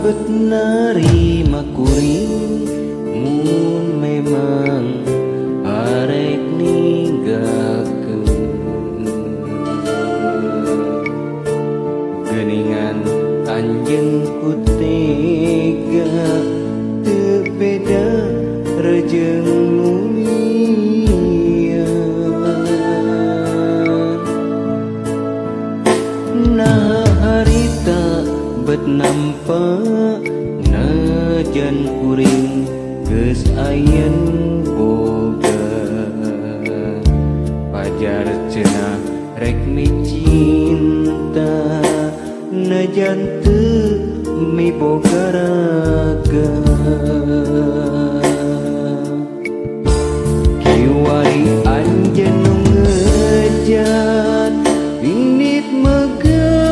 bet narima kuring mun memang arek ninggalkeun geuningan anjeun ku tega teu beda rejeung bet nampa najan kuring geus ayeun boga pajar cenah rek micinta najan teu miboga raga kiwari anjeun nu ngejat indit megetkeun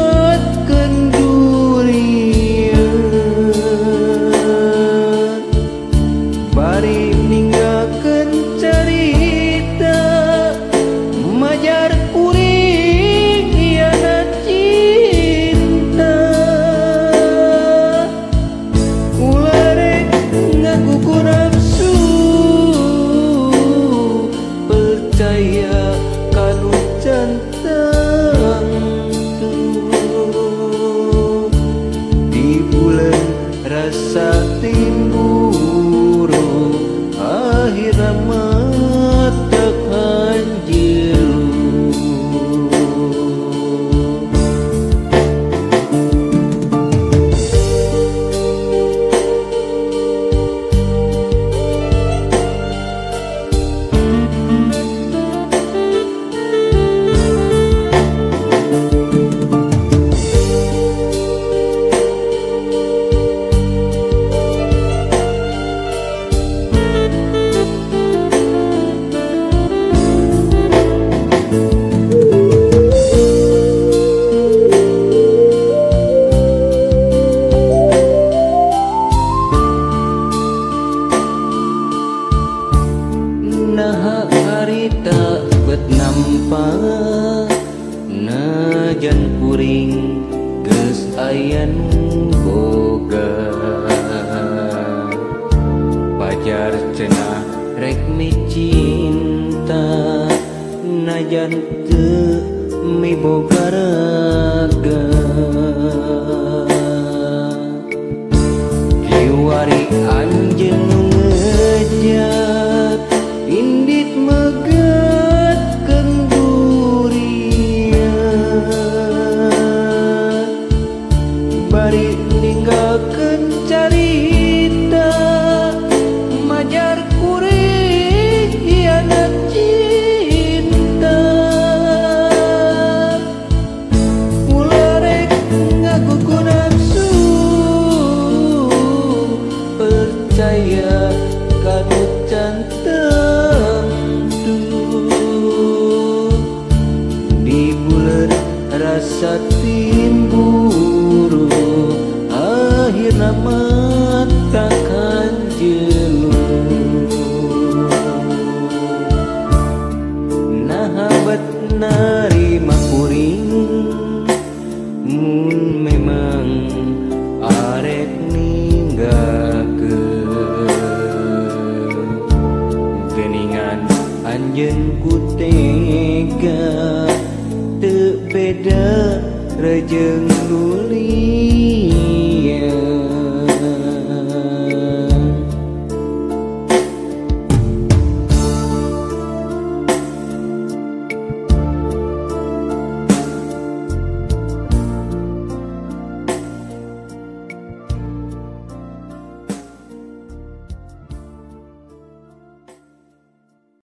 bari ninggalkeun carita majar kuring hianat cinta ulah rek ngagugu nafsu percaya kanu cantang di bulan rasa timbul akhirna mata kanjelu harita bet nampa najan kuring geus aya nu boga pajar cenah rek micinta najan teu miboga raga kiwari anjeun nu ngejat indit megetkeun durian bari ninggalkeun carita majar kuring hianat cinta ulah rek ngagugu nafsu percaya kanu cantang rasa timburu akhirna mata kanjelu nah bet narima kuring mun memang arek ninggalkeun geuningan anjeun ku tega teu beda rejeung nuli